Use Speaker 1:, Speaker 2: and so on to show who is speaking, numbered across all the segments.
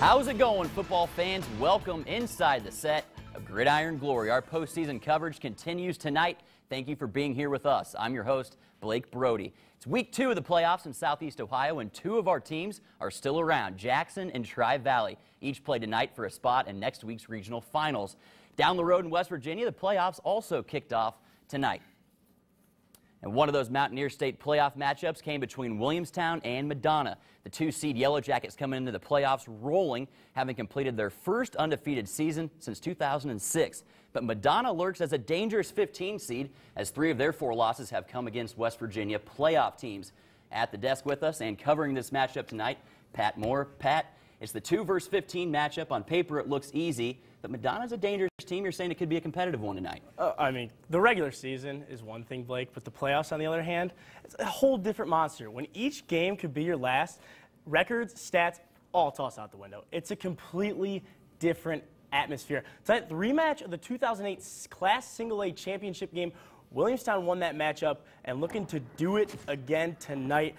Speaker 1: How's it going, football fans? Welcome inside the set of Gridiron Glory. Our postseason coverage continues tonight. Thank you for being here with us. I'm your host, Blake Brody. It's week 2 of the playoffs in Southeast Ohio, and 2 of our teams are still around. Jackson and Tri-Valley each play tonight for a spot in next week's regional finals. Down the road in West Virginia, the playoffs also kicked off tonight. And one of those Mountaineer State playoff matchups came between Williamstown and Madonna. The 2-seed Yellow Jackets coming into the playoffs rolling, having completed their first undefeated season since 2006. But Madonna lurks as a dangerous 15 seed as 3 of their 4 losses have come against West Virginia playoff teams. At the desk with us and covering this matchup tonight, Pat Moore. Pat, it's the 2 versus 15 matchup. On paper, it looks easy, but Madonna's a dangerous team. You're saying it could be a competitive one tonight.
Speaker 2: I mean, the regular season is one thing, Blake, but the playoffs, on the other hand, it's a whole different monster. When each game could be your last, records, stats, all toss out the window. It's a completely different atmosphere. Tonight, the rematch of the 2008 Class Single A championship game. Williamstown won that matchup and looking to do it again tonight.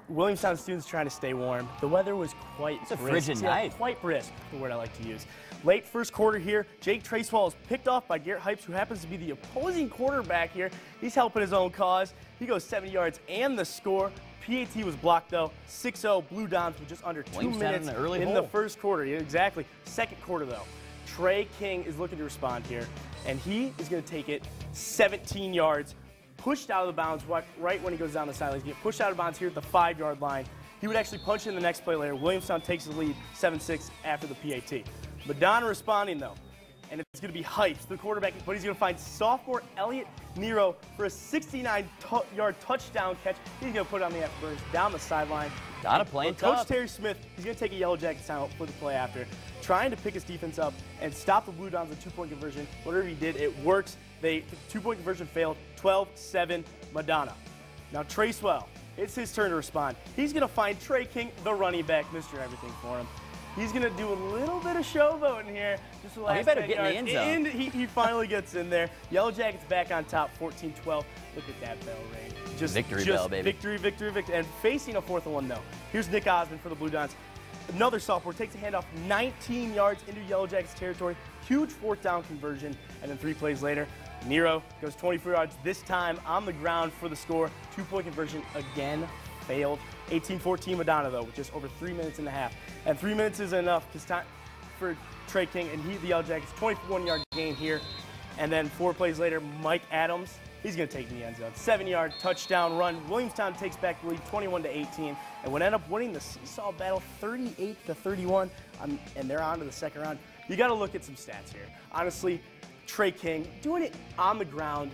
Speaker 2: Williamstown students trying to stay warm. The weather was quite brisk.
Speaker 1: It's a frigid night.
Speaker 2: Quite brisk, the word I like to use. Late first quarter here, Jake Tracewell is picked off by Garrett Hypes, who happens to be the opposing quarterback here. He's helping his own cause. He goes 70 yards and the score. PAT was blocked, though. 6-0 Blue Dons with just under 2 minutes in the first quarter. Yeah, exactly. Second quarter, though. Trey King is looking to respond here, and he is going to take it 17 yards, pushed out of the bounds right when he goes down the sideline. He's going to get pushed out of bounds here at the 5-yard line. He would actually punch in the next play later. Williamstown takes the lead 7-6 after the PAT. Madonna responding, though, and it's going to be Hypes, the quarterback, but he's going to find sophomore Elliot Nero for a 69-yard touchdown catch. He's going to put it on the afterburners down the sideline.
Speaker 1: Donna playing tough.
Speaker 2: Coach Terry Smith, he's going to take a Yellow Jackets out for the play after, trying to pick his defense up and stop the Blue Dons with 2-point conversion. Whatever he did, it works. The 2-point conversion failed. 12-7 Madonna. Now Tracewell, it's his turn to respond. He's going to find Trey King, the running back, Mr. Everything for him. He's going to do a little bit of showboating here. Just the last
Speaker 1: he better get in the end zone.
Speaker 2: He finally gets in there. Yellow Jackets back on top, 14-12. Look at that bell ring.
Speaker 1: Victory bell, baby.
Speaker 2: Victory, victory, victory. And facing a 4th and 1, though. Here's Nick Osmond for the Blue Dons. Another sophomore takes a handoff 19 yards into Yellow Jackets territory. Huge 4th down conversion. And then 3 plays later, Nero goes 24 yards, this time on the ground for the score. 2-point conversion again failed. 18-14 Madonna, though, with just over 3 minutes and a half. And 3 minutes is enough for Trey King, and the Yellow Jackets, 21-yard gain here. And then 4 plays later, Mike Adams, he's going to take the end zone. 7-yard touchdown run. Williamstown takes back the lead 21-18, and would end up winning the seesaw battle 38-31, and they're on to the second round. You got to look at some stats here. Honestly, Trey King doing it on the ground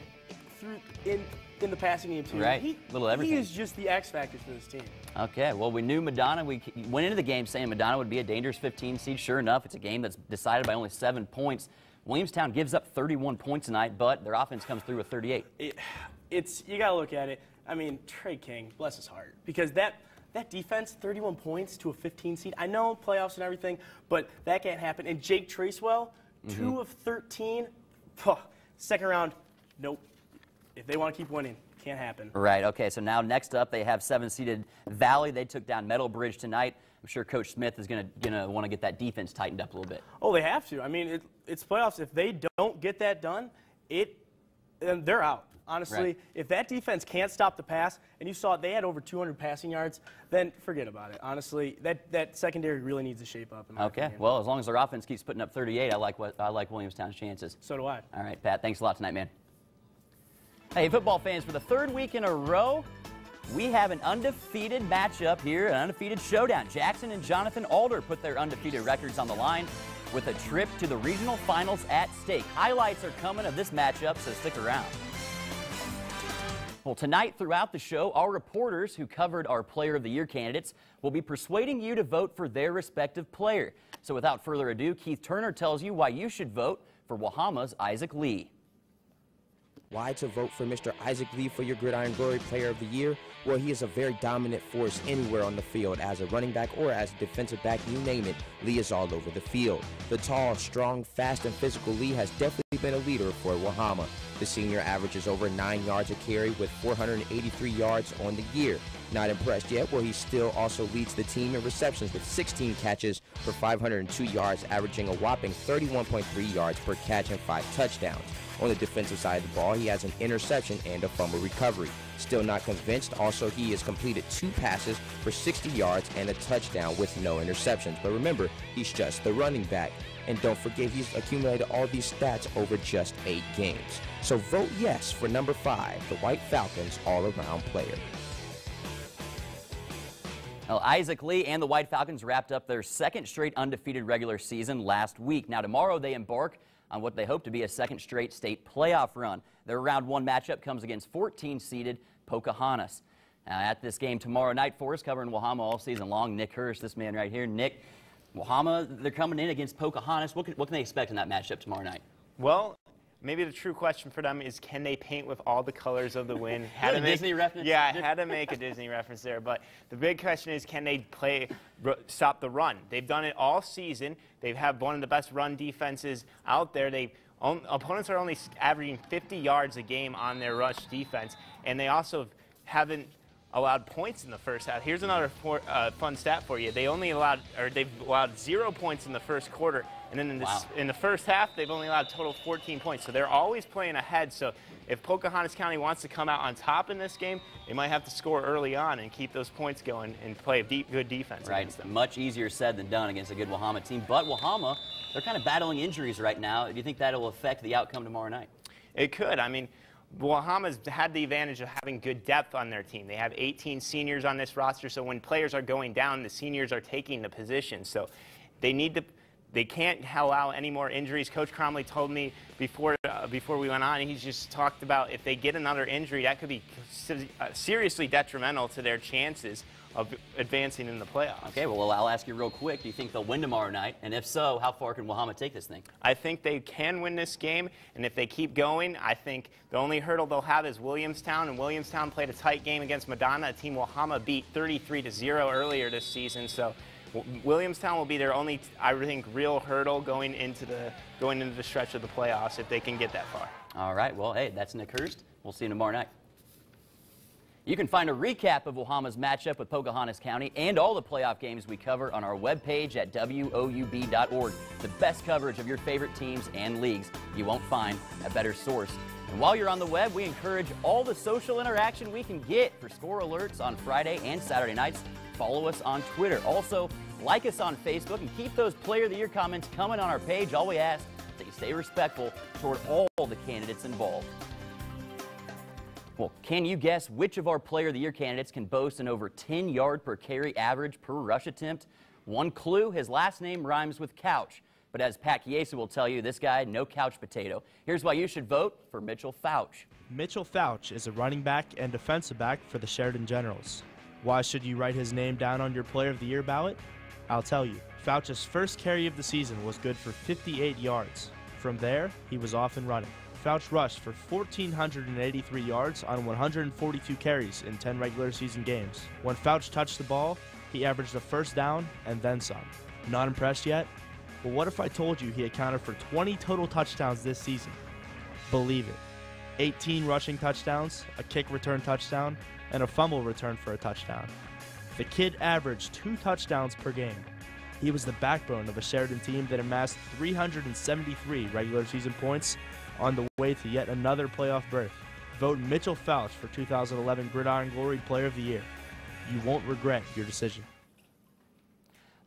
Speaker 2: in the passing game, too.
Speaker 1: Right, little everything.
Speaker 2: He is just the X factor for this team.
Speaker 1: Okay, well, we knew Madonna. We went into the game saying Madonna would be a dangerous 15 seed. Sure enough, it's a game that's decided by only 7 points. Williamstown gives up 31 points tonight, but their offense comes through with 38.
Speaker 2: You got to look at it. I mean, Trey King, bless his heart, because that defense, 31 points to a 15 seed. I know playoffs and everything, but that can't happen. And Jake Tracewell, 2 of 13. Second round, nope. If they want to keep winning, can't happen.
Speaker 1: Right, okay, so now next up they have 7-seeded Valley. They took down Meadow Bridge tonight. I'm sure Coach Smith is going to want to get that defense tightened up a little bit.
Speaker 2: Oh, they have to. I mean, it's playoffs. If they don't get that done, they're out. Honestly,
Speaker 1: right.
Speaker 2: If that defense can't stop the pass, and you saw they had over 200 passing yards, then forget about it. Honestly, that secondary really needs to shape up. In my opinion.
Speaker 1: Well, as long as their offense keeps putting up 38, I like Williamstown's chances.
Speaker 2: So do I.
Speaker 1: All right, Pat, thanks a lot tonight, man. Hey, football fans, for the 3rd week in a row, we have an undefeated matchup here, an undefeated showdown. Jackson and Jonathan Alder put their undefeated records on the line with a trip to the regional finals at stake. Highlights are coming of this matchup, so stick around. Well, tonight throughout the show, our reporters who covered our Player of the Year candidates will be persuading you to vote for their respective player. So without further ado, Keith Turner tells you why you should vote for Wahama's Isaac Lee.
Speaker 3: Why to vote for Mr. Isaac Lee for your Gridiron Glory Player of the Year? Well, he is a very dominant force anywhere on the field. As a running back or as a defensive back, you name it, Lee is all over the field. The tall, strong, fast, and physical Lee has definitely been a leader for WOUB. The senior averages over 9 yards a carry with 483 yards on the year. Not impressed yet, well, he still also leads the team in receptions with 16 catches for 502 yards, averaging a whopping 31.3 yards per catch and 5 touchdowns. On the defensive side of the ball, he has an interception and a fumble recovery. Still not convinced, also he has completed 2 passes for 60 yards and a touchdown with no interceptions. But remember, he's just the running back. And don't forget, he's accumulated all these stats over just 8 games. So vote yes for number 5, the White Falcons all-around player.
Speaker 1: Well, Isaac Lee and the White Falcons wrapped up their second straight undefeated regular season last week. Now tomorrow they embark on what they hope to be a second straight state playoff run. Their round 1 matchup comes against 14-seeded Pocahontas. Now at this game tomorrow night for us, covering WOUB all season long, Nick Hurst, this man right here. Nick, WOUB, they're coming in against Pocahontas. What can they expect in that matchup tomorrow night?
Speaker 4: Well, maybe the true question for them is, can they paint with all the colors of the wind?
Speaker 1: Had a Disney reference?
Speaker 4: Yeah, I had to make a Disney reference there. But the big question is, can they stop the run? They've done it all season. They have one of the best run defenses out there. Opponents are only averaging 50 yards a game on their rush defense, and they also haven't allowed points in the first half. Here's another fun stat for you. They've allowed 0 points in the first quarter, and then in the first half, they've only allowed a total of 14 points. So they're always playing ahead. So if Pocahontas County wants to come out on top in this game, they might have to score early on and keep those points going and play a good defense against them.
Speaker 1: Much easier said than done against a good WOUB team. But WOUB, they're kind of battling injuries right now. Do you think that will affect the outcome tomorrow night?
Speaker 4: It could. I mean, WOUB has had the advantage of having good depth on their team. They have 18 seniors on this roster, so when players are going down, the seniors are taking the position. So they can't allow any more injuries. Coach Cromley told me before we went on, he's just talked about if they get another injury, that could be seriously detrimental to their chances of advancing in the playoffs.
Speaker 1: Okay, well, I'll ask you real quick. Do you think they'll win tomorrow night? And if so, how far can WOUB take this thing?
Speaker 4: I think they can win this game, and if they keep going, I think the only hurdle they'll have is Williamstown, and Williamstown played a tight game against Madonna, a team WOUB beat 33-0 earlier this season. So Williamstown will be their only, I think, real hurdle going into the stretch of the playoffs if they can get that far.
Speaker 1: All right. Well, hey, that's Nick Hurst. We'll see you tomorrow night. You can find a recap of WOUB's matchup with Pocahontas County and all the playoff games we cover on our webpage at WOUB.org. The best coverage of your favorite teams and leagues. You won't find a better source. And while you're on the web, we encourage all the social interaction we can get. For score alerts on Friday and Saturday nights, follow us on Twitter. Also, like us on Facebook and keep those Player of the Year comments coming on our page. All we ask is that you stay respectful toward all the candidates involved. Well, can you guess which of our Player of the Year candidates can boast an over 10-yard per carry average per rush attempt? One clue, his last name rhymes with couch. But as Pat Chiesa will tell you, this guy, no couch potato. Here's why you should vote for Mitchell Fouch.
Speaker 5: Mitchell Fouch is a running back and defensive back for the Sheridan Generals. Why should you write his name down on your Player of the Year ballot? I'll tell you. Fouch's first carry of the season was good for 58 yards. From there, he was off and running. Fouch rushed for 1,483 yards on 142 carries in 10 regular season games. When Fouch touched the ball, he averaged a first down and then some. Not impressed yet? Well, what if I told you he accounted for 20 total touchdowns this season? Believe it. 18 rushing touchdowns, a kick return touchdown, and a fumble return for a touchdown. The kid averaged 2 touchdowns per game. He was the backbone of a Sheridan team that amassed 373 regular season points on the way to yet another playoff berth. Vote Mitchell Fouch for 2011 Gridiron Glory Player of the Year. You won't regret your decision.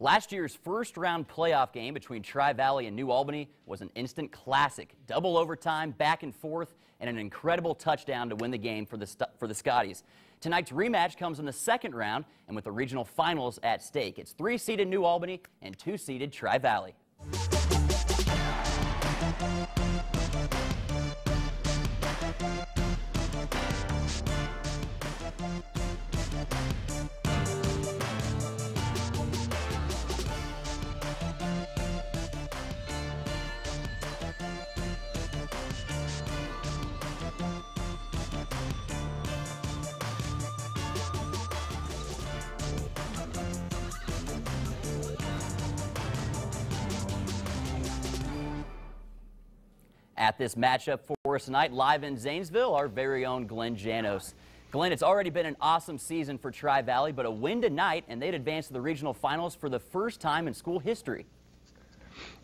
Speaker 1: Last year's first-round playoff game between Tri-Valley and New Albany was an instant classic. Double overtime, back and forth, and an incredible touchdown to win the game for the Scotties. Tonight's rematch comes in the second round, and with the regional finals at stake. It's 3-seeded New Albany and 2-seeded Tri-Valley. At this matchup for us tonight, live in Zanesville, our very own Glenn Janos. Glenn, it's already been an awesome season for Tri-Valley, but a win tonight, and they'd advance to the regional finals for the first time in school history.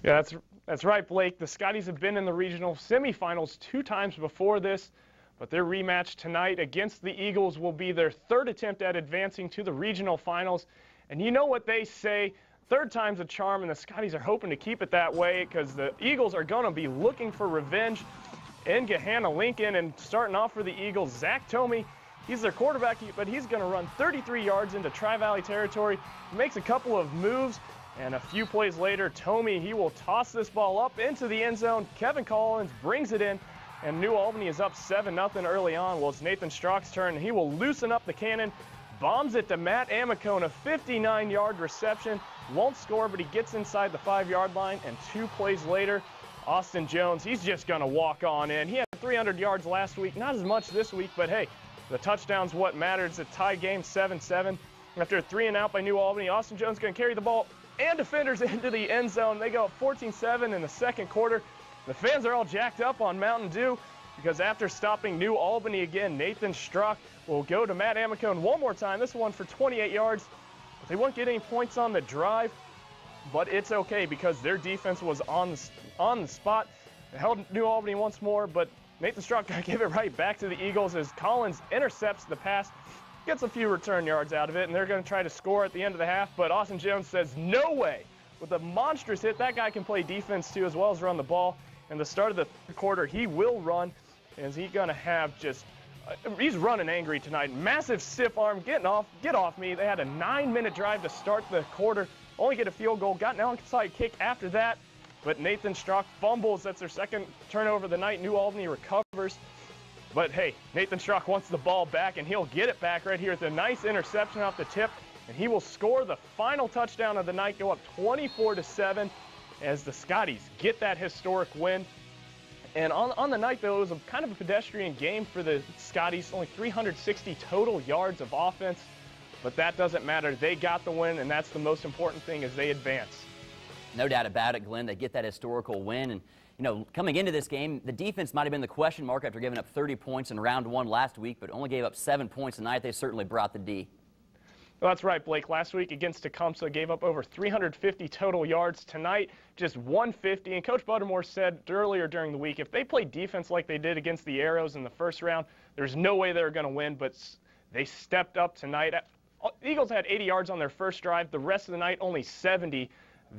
Speaker 6: Yeah, that's right, Blake. The Scotties have been in the regional semifinals 2 times before this, but their rematch tonight against the Eagles will be their 3rd attempt at advancing to the regional finals. And you know what they say, 3rd time's a charm, and the Scotties are hoping to keep it that way because the Eagles are going to be looking for revenge in Gahanna Lincoln. And starting off for the Eagles, Zach Tomey, he's their quarterback, but he's going to run 33 yards into Tri-Valley territory. He makes a couple of moves, and a few plays later, Tomey, he will toss this ball up into the end zone. Kevin Collins brings it in, and New Albany is up 7-0 early on. Well, it's Nathan Strock's turn, and he will loosen up the cannon, bombs it to Matt Amicone, a 59-yard reception. Won't score, but he gets inside the 5-yard line, and 2 plays later, Austin Jones, he's just going to walk on in. He had 300 yards last week, not as much this week, but hey, the touchdown's what matters. It's a tie game, 7-7. After a 3-and-out by New Albany, Austin Jones going to carry the ball and defenders into the end zone. They go up 14-7 in the second quarter. The fans are all jacked up on Mountain Dew because after stopping New Albany again, Nathan Strock will go to Matt Amicone one more time, this one for 28 yards. They won't get any points on the drive, but it's okay because their defense was on the spot. They held New Albany once more, but Nathan Strock gave it right back to the Eagles as Collins intercepts the pass, gets a few return yards out of it, and they're going to try to score at the end of the half, but Austin Jones says, no way. With a monstrous hit, that guy can play defense too as well as run the ball. In the start of the third quarter, he will run, and he's going to have just he's running angry tonight. Massive stiff arm, get off me. They had a 9-minute drive to start the quarter, only get a field goal, got an onside kick after that, but Nathan Strock fumbles. That's their 2nd turnover of the night. New Albany recovers. But hey, Nathan Strock wants the ball back, and he'll get it back right here with a nice interception off the tip, and he will score the final touchdown of the night, go up 24-7 as the Scotties get that historic win. And on the night, though, it was a kind of a pedestrian game for the Scotties, only 360 total yards of offense, but that doesn't matter. They got the win, and that's the most important thing as they advance.
Speaker 1: No doubt about it, Glenn. They get that historical win, and you know, coming into this game, the defense might have been the question mark after giving up 30 points in round 1 last week, but only gave up 7 points tonight. They certainly brought the D.
Speaker 6: Well, that's right, Blake. Last week against Tecumseh, gave up over 350 total yards. Tonight, just 150. And Coach Buttermore said earlier during the week, if they play defense like they did against the Arrows in the first round, there's no way they're going to win, but they stepped up tonight. The Eagles had 80 yards on their first drive. The rest of the night, only 70.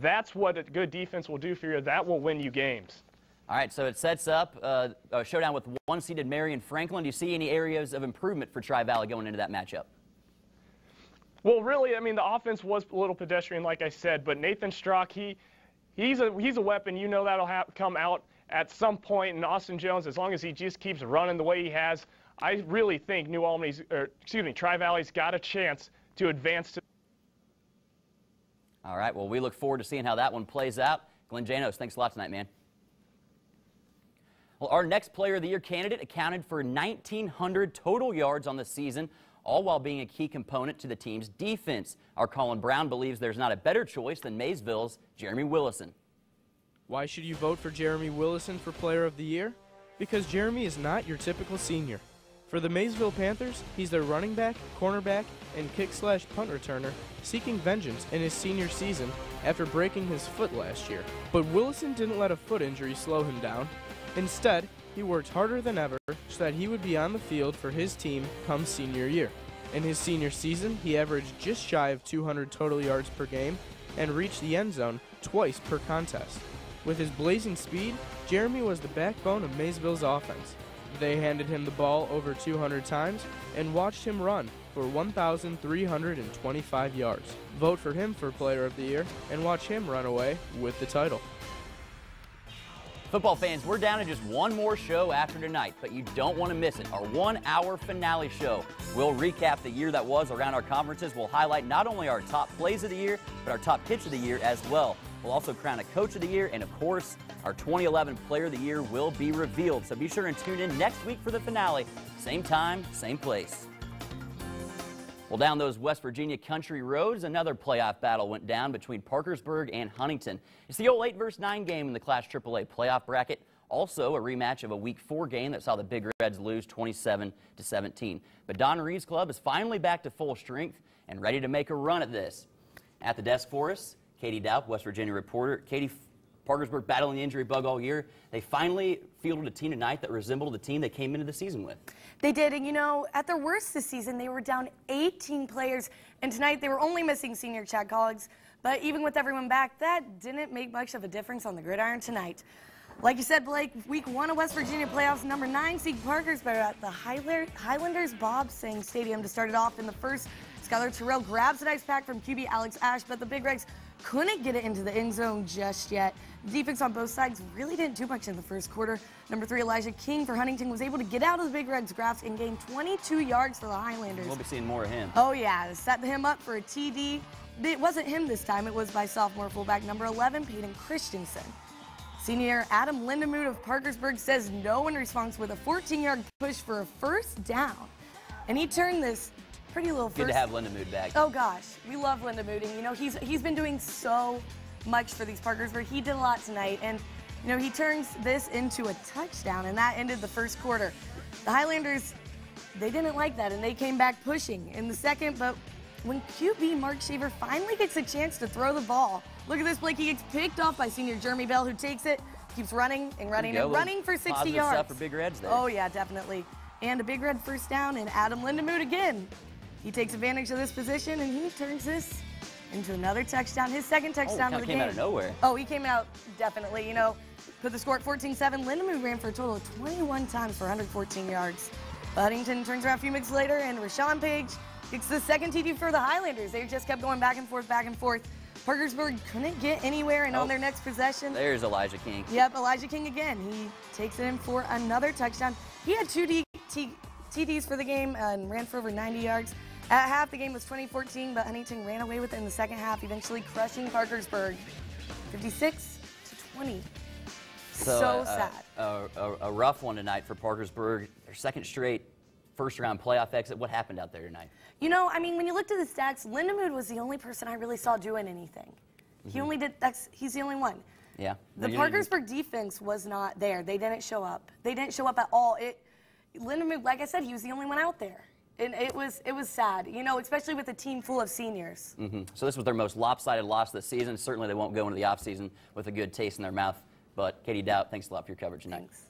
Speaker 6: That's what a good defense will do for you. That will win you games.
Speaker 1: All right, so it sets up a showdown with 1-seeded Marion Franklin. Do you see any areas of improvement for Tri-Valley going into that matchup?
Speaker 6: Well, really, I mean, the offense was a little pedestrian, like I said, but Nathan Strock, he's a weapon. You know that'll come out at some point. And Austin Jones, as long as he just keeps running the way he has, I really think Tri-Valley's got a chance to advance to.
Speaker 1: All right, well, we look forward to seeing how that one plays out. Glenn Janos, thanks a lot tonight, man. Well, our next Player of the Year candidate accounted for 1,900 total yards on the season, all while being a key component to the team's defense. Our Colin Brown believes there's not a better choice than Maysville's Jeremy Willison.
Speaker 5: Why should you vote for Jeremy Willison for Player of the Year? Because Jeremy is not your typical senior. For the Maysville Panthers, he's their running back, cornerback, and kick/punt returner, seeking vengeance in his senior season after breaking his foot last year. But Willison didn't let a foot injury slow him down. Instead, he worked harder than ever so that he would be on the field for his team come senior year. In his senior season, he averaged just shy of 200 total yards per game and reached the end zone twice per contest. With his blazing speed, Jeremy was the backbone of Maysville's offense. They handed him the ball over 200 times and watched him run for 1,325 yards. Vote for him for Player of the Year and watch him run away with the title.
Speaker 1: Football fans, we're down to just one more show after tonight, but you don't want to miss it. Our 1-hour finale show. We'll recap the year that was around our conferences. We'll highlight not only our top plays of the year, but our top hits of the year as well. We'll also crown a Coach of the Year, and of course, our 2011 Player of the Year will be revealed. So be sure and tune in next week for the finale. Same time, same place. Well, down those West Virginia country roads, another playoff battle went down between Parkersburg and Huntington. It's the old 8 versus 9 game in the Class AAA playoff bracket. Also, a rematch of a Week 4 game that saw the Big Reds lose 27-17. But Don Reed's club is finally back to full strength and ready to make a run at this. At the desk for us, Katie Daup, West Virginia reporter. Katie, Parkersburg battling the injury bug all year. They finally fielded a team tonight that resembled the team they came into the season with.
Speaker 7: They did, and you know, at their worst this season, they were down 18 players, and tonight they were only missing senior Chad Collins. But even with everyone back, that didn't make much of a difference on the gridiron tonight. Like you said, Blake, Week 1 of West Virginia playoffs, number 9 seed Parkersburg at the Highlanders Bob Sing Stadium to start it off in the first. Skylar Terrell grabs a nice pack from QB Alex Ash, but the Big Reds couldn't get it into the end zone just yet. The defense on both sides really didn't do much in the first quarter. Number 3 Elijah King for Huntington was able to get out of the Big Reds' grasp and gain 22 yards for the Highlanders.
Speaker 1: We'll be seeing more of him.
Speaker 7: Oh yeah, set him up for a TD. It wasn't him this time, it was by sophomore fullback number 11 Peyton Christensen. Senior Adam Lindemuth of Parkersburg says no in response with a 14-yard push for a first down. And he turned this pretty little
Speaker 1: Good to have Lindemuth back.
Speaker 7: Oh gosh, we love Lindemuth, and you know he's been doing so much for these Parkersburg. He did a lot tonight, and you know he turns this into a touchdown, and that ended the first quarter. The Highlanders, they didn't like that, and they came back pushing in the second, but when QB Mark Shaver finally gets a chance to throw the ball, look at this, Blake, he gets picked off by senior Jeremy Bell, who takes it, keeps running and running and running for 60 yards.
Speaker 1: Stuff for Big Reds there.
Speaker 7: Oh yeah, definitely. And a Big Red first down, and Adam Lindemuth again. He takes advantage of this position, and he turns this into another touchdown, his second touchdown of the game.
Speaker 1: Came out of nowhere.
Speaker 7: Oh, he came out, definitely. You know, put the score at 14-7. Lindemuth ran for a total of 21 times for 114 yards. Huntington turns around a few minutes later, and Rashawn Page gets the second TD for the Highlanders. They just kept going back and forth, back and forth. Parkersburg couldn't get anywhere, and on their next possession.
Speaker 1: There's Elijah King.
Speaker 7: Yep, Elijah King again. He takes it in for another touchdown. He had 2 TDs for the game and ran for over 90 yards. At half, the game was 20-14, but Huntington ran away with it in the second half, eventually crushing Parkersburg 56-20. So sad.
Speaker 1: A rough one tonight for Parkersburg. Their second straight first-round playoff exit. What happened out there tonight?
Speaker 7: You know, I mean, when you looked at the stats, Lindemuth was the only person I really saw doing anything. He only did. He's the only one.
Speaker 1: Yeah.
Speaker 7: The Parkersburg defense was not there. They didn't show up. They didn't show up at all. Lindemuth, like I said, he was the only one out there. And it was sad, you know, especially with a team full of seniors.
Speaker 1: So this was their most lopsided loss of the season. Certainly they won't go into the offseason with a good taste in their mouth. But Katie Daup, thanks a lot for your coverage tonight.
Speaker 7: Thanks.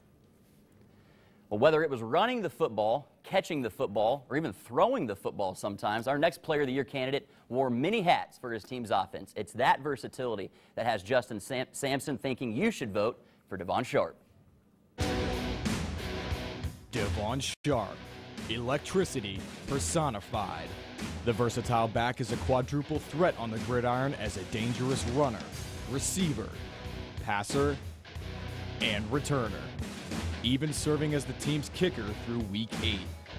Speaker 1: Well, whether it was running the football, catching the football, or even throwing the football sometimes, our next Player of the Year candidate wore many hats for his team's offense. It's that versatility that has Justin Sampson thinking you should vote for Devon Sharp.
Speaker 8: Devon Sharp. Electricity personified. The versatile back is a quadruple threat on the gridiron as a dangerous runner, receiver, passer, and returner. Even serving as the team's kicker through Week 8.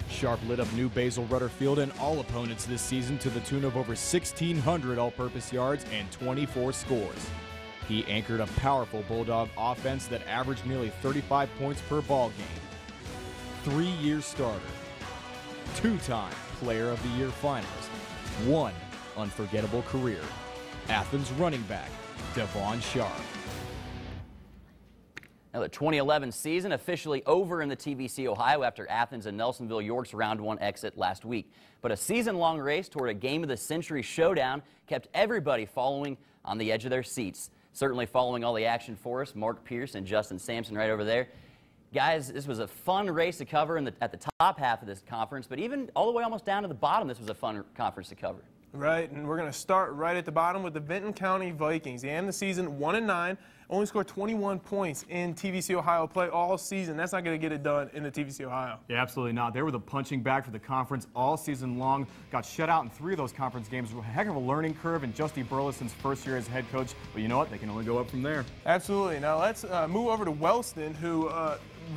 Speaker 8: Sharp lit up New Basil Rudder Field and all opponents this season to the tune of over 1,600 all-purpose yards and 24 scores. He anchored a powerful Bulldog offense that averaged nearly 35 points per ball game. 3-year starter. 2-time Player of the Year finalist, 1 unforgettable career. Athens running back, Devon Sharp.
Speaker 1: Now the 2011 season officially over in the TVC Ohio after Athens and Nelsonville York's round 1 exit last week. But a season-long race toward a game of the century showdown kept everybody following on the edge of their seats. Certainly following all the action for us, Mark Pierce and Justin Sampson right over there. Guys, this was a fun race to cover at the top half of this conference, but even all the way almost down to the bottom, this was a fun conference to cover.
Speaker 9: Right, and we're going to start right at the bottom with the Benton County Vikings. They end the season 1-9, only scored 21 points in TVC Ohio play all season. That's not going to get it done in the TVC Ohio.
Speaker 10: Yeah, absolutely not. They were the punching bag for the conference all season long. Got shut out in 3 of those conference games. A heck of a learning curve in Justy Burleson's first year as head coach. But you know what? They can only go up from there.
Speaker 9: Absolutely. Now let's move over to Wellston, who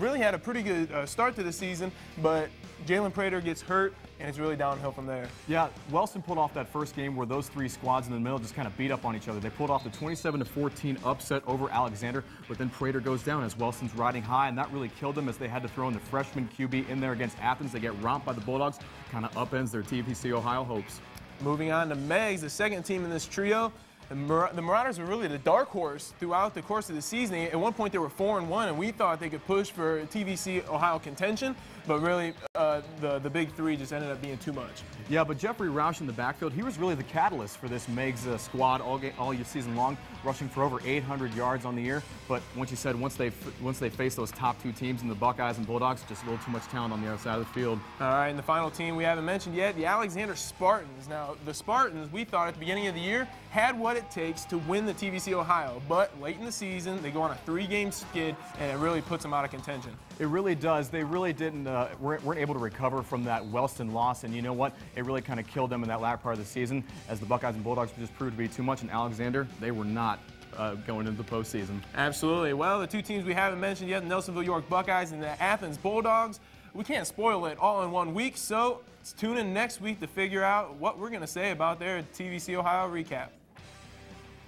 Speaker 9: really had a pretty good start to the season, but Jalen Prater gets hurt, and it's really downhill from there.
Speaker 10: Yeah, Wellston pulled off that first game where those 3 squads in the middle just kind of beat up on each other. They pulled off the 27-14 upset over Alexander, but then Prater goes down as Wellston's riding high, and that really killed them as they had to throw in the freshman QB in there against Athens. They get romped by the Bulldogs, kind of upends their TVC Ohio hopes.
Speaker 9: Moving on to Meigs, the second team in this trio. The Marauders were really the dark horse throughout the course of the season. At one point, they were 4-1, and we thought they could push for TVC Ohio contention, but really the big three just ended up being too much.
Speaker 10: Yeah, but Jeffrey Roush in the backfield, he was really the catalyst for this Megs squad all year season long, rushing for over 800 yards on the year. But once they face those top two teams in the Buckeyes and Bulldogs, just a little too much talent on the other side of the field.
Speaker 9: All right, and the final team we haven't mentioned yet, the Alexander Spartans. Now, the Spartans, we thought at the beginning of the year, had what it takes to win the TVC Ohio, but late in the season, they go on a 3-game skid, and it really puts them out of contention.
Speaker 10: It really does. They really weren't able to recover from that Wellston loss, and you know what? It really kind of killed them in that latter part of the season, as the Buckeyes and Bulldogs just proved to be too much, and Alexander, they were not going into the postseason.
Speaker 9: Absolutely. Well, the two teams we haven't mentioned yet, the Nelsonville York Buckeyes and the Athens Bulldogs, we can't spoil it all in 1 week, so let's tune in next week to figure out what we're going to say about their TVC Ohio recap.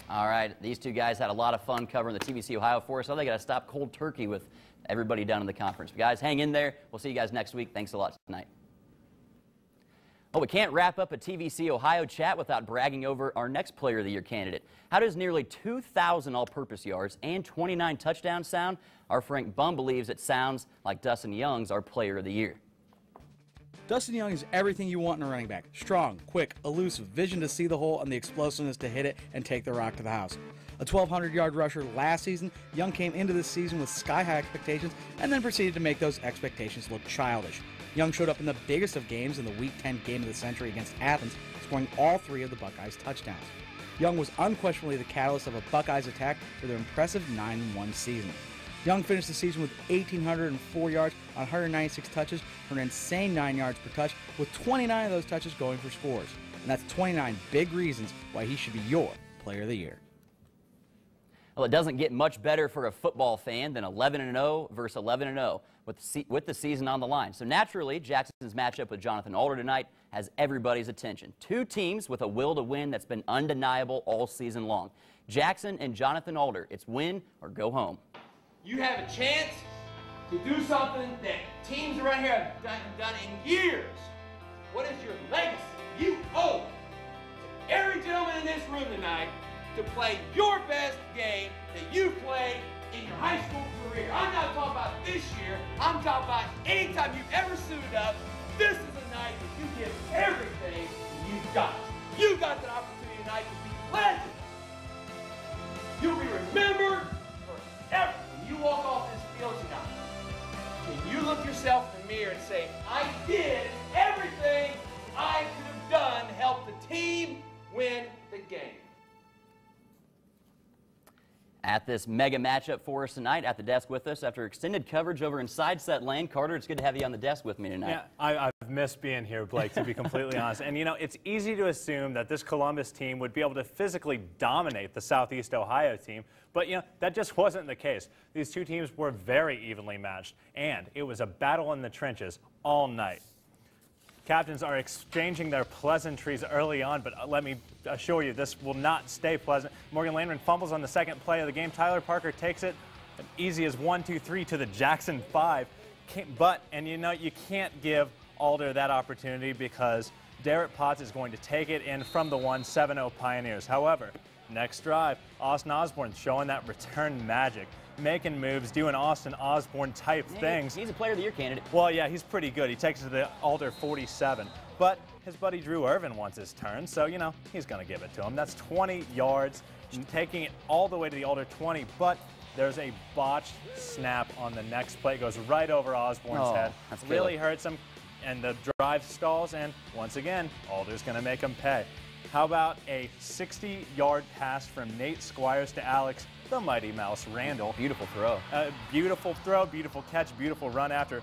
Speaker 1: All right, these two guys had a lot of fun covering the TVC Ohio for us, so they got to stop cold turkey with everybody down in the conference. But guys, hang in there. We'll see you guys next week. Thanks a lot tonight. Well, we can't wrap up a TVC Ohio chat without bragging over our next Player of the Year candidate. How does nearly 2,000 all-purpose yards and 29 touchdowns sound? Our Frank Bum believes it sounds like Dustin Young's our Player of the Year.
Speaker 11: Dustin Young is everything you want in a running back. Strong, quick, elusive, vision to see the hole, and the explosiveness to hit it and take the rock to the house. A 1,200-yard rusher last season, Young came into this season with sky-high expectations and then proceeded to make those expectations look childish. Young showed up in the biggest of games in the Week 10 game of the century against Athens, scoring all 3 of the Buckeyes' touchdowns. Young was unquestionably the catalyst of a Buckeyes attack for their impressive 9-1 season. Young finished the season with 1,804 yards on 196 touches for an insane 9 yards per touch, with 29 of those touches going for scores. And that's 29 big reasons why he should be your Player of the Year.
Speaker 1: Well, it doesn't get much better for a football fan than 11-0 versus 11-0 with the season on the line. So naturally, Jackson's matchup with Jonathan Alder tonight has everybody's attention. Two teams with a will to win that's been undeniable all season long. Jackson and Jonathan Alder, it's win or go home.
Speaker 12: You have a chance to do something that teams around here have done in years. What is your legacy? You owe to every gentleman in this room tonight to play your best game that you played in your high school career. I'm not talking about this year. I'm talking about anytime you've ever suited up. This is a night that you give everything you've got. You got that opportunity tonight to be legend. You'll be remembered forever. When you walk off this field tonight, can you look yourself in the mirror and say, I did everything I could have done to help the team win the game?
Speaker 1: At this mega matchup for us tonight, at the desk with us after extended coverage over inside set lane. Carter, it's good to have you on the desk with me tonight.
Speaker 13: Yeah, I've missed being here, Blake, to be completely honest. And, you know, it's easy to assume that this Columbus team would be able to physically dominate the Southeast Ohio team, but, you know, that just wasn't the case. These two teams were very evenly matched, and it was a battle in the trenches all night. Captains are exchanging their pleasantries early on, but let me assure you, this will not stay pleasant. Morgan Landman fumbles on the second play of the game. Tyler Parker takes it easy as 1-2-3 to the Jackson 5. And you know, you can't give Alder that opportunity because Derek Potts is going to take it in from the 1-7-0 Pioneers. However, next drive, Austin Osborne showing that return magic, making moves, doing Austin Osborne type things.
Speaker 1: He's a Player of the Year candidate.
Speaker 13: Well, yeah, he's pretty good. He takes it to the Alder 47. But his buddy Drew Irvin wants his turn, so, you know, he's going to give it to him. That's 20 yards, taking it all the way to the Alder 20, but there's a botched snap on the next play. It goes right over Osborne's head. Really hurts him, and the drive stalls, and once again, Alder's going to make him pay. How about a 60-yard pass from Nate Squires to Alex, the Mighty Mouse Randall?
Speaker 1: Beautiful throw.
Speaker 13: Beautiful throw, beautiful catch, beautiful run after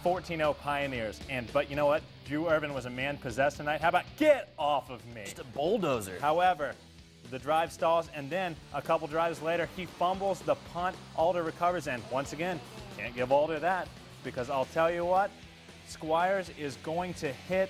Speaker 13: 14-0 Pioneers. But you know what? Drew Irvin was a man possessed tonight. How about get off of me?
Speaker 1: Just a bulldozer.
Speaker 13: However, the drive stalls, and then a couple drives later, he fumbles the punt. Alder recovers, and once again, can't give Alder that because I'll tell you what, Squires is going to hit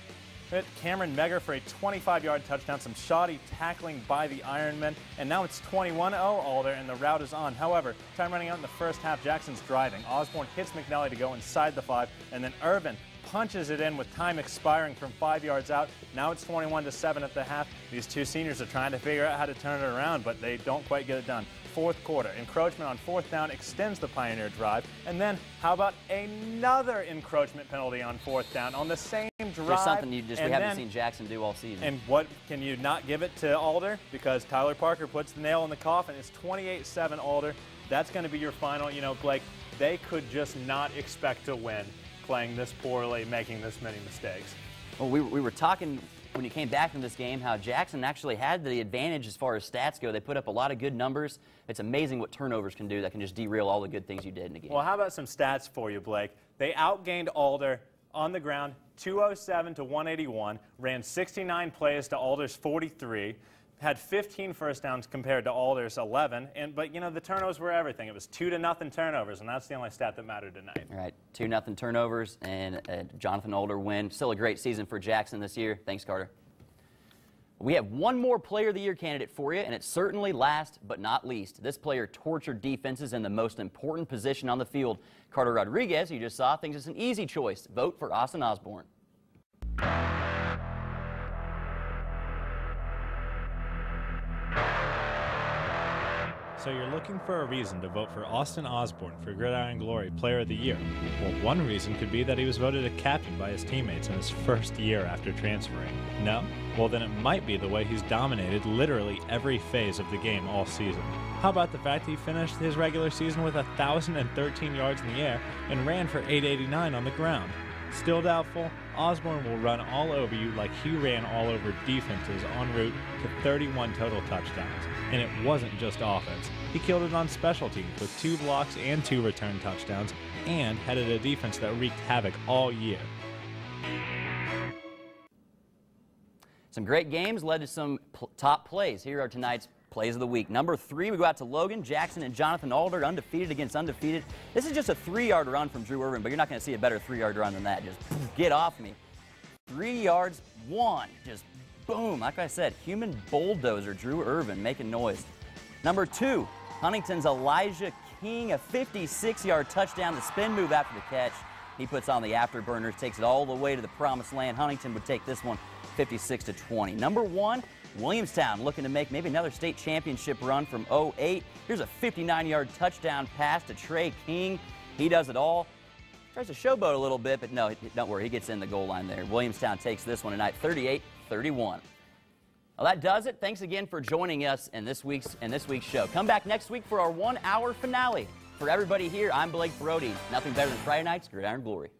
Speaker 13: hit Cameron Megger for a 25-yard touchdown, some shoddy tackling by the Ironmen, and now it's 21-0 Alder, and the route is on. However, time running out in the first half, Jackson's driving. Osborne hits McNally to go inside the 5, and then Irvin punches it in with time expiring from 5 yards out. Now it's 21-7 at the half. These two seniors are trying to figure out how to turn it around, but they don't quite get it done. Fourth quarter, encroachment on 4th down extends the Pioneer drive. And then how about another encroachment penalty on 4th down on the same drive?
Speaker 1: There's something we haven't seen Jackson do all season.
Speaker 13: And what, can you not give it to Alder? Because Tyler Parker puts the nail in the coffin. It's 28-7 Alder. That's going to be your final. You know, Blake, they could just not expect to win playing this poorly, making this many mistakes.
Speaker 1: Well, we were talking when you came back from this game how Jackson actually had the advantage as far as stats go. They put up a lot of good numbers. It's amazing what turnovers can do that can just derail all the good things you did in the game.
Speaker 13: Well, how about some stats for you, Blake? They outgained Alder on the ground 207 to 181, ran 69 plays to Alder's 43, had 15 first downs compared to Alder's 11, but you know, the turnovers were everything. It was 2-0 turnovers, and that's the only stat that mattered tonight.
Speaker 1: All right, 2-0 turnovers and a Jonathan Alder win. Still a great season for Jackson this year. Thanks, Carter. We have one more Player of the Year candidate for you, and it's certainly last but not least. This player tortured defenses in the most important position on the field. Carter Rodriguez, who you just saw, thinks it's an easy choice. Vote for Austin Osborne.
Speaker 14: So you're looking for a reason to vote for Austin Osborne for Gridiron Glory Player of the Year. Well, one reason could be that he was voted a captain by his teammates in his first year after transferring. No? Well, then it might be the way he's dominated literally every phase of the game all season. How about the fact he finished his regular season with 1,013 yards in the air and ran for 889 on the ground? Still doubtful? Osborne will run all over you like he ran all over defenses en route to 31 total touchdowns. And it wasn't just offense. He killed it on special teams with 2 blocks and 2 return touchdowns, and headed a defense that wreaked havoc all year.
Speaker 1: Some great games led to some top plays. Here are tonight's plays of the week. Number 3, we go out to Logan, Jackson, and Jonathan Alder, undefeated against undefeated. This is just a 3-yard run from Drew Irvin, but you're not going to see a better 3-yard run than that. Just get off me. 3 yards, 1. Just boom. Like I said, human bulldozer, Drew Irvin, making noise. Number 2, Huntington's Elijah King, a 56-yard touchdown, the spin move after the catch. He puts on the afterburners, takes it all the way to the promised land. Huntington would take this one 56-20. Number 1, Williamstown looking to make maybe another state championship run from 08. Here's a 59-yard touchdown pass to Trey King. He does it all. Tries to showboat a little bit, but no, don't worry, he gets in the goal line there. Williamstown takes this one tonight, 38-31. Well, that does it. Thanks again for joining us in this week's show. Come back next week for our 1-hour finale. For everybody here, I'm Blake Brody. Nothing better than Friday night's Gridiron Glory.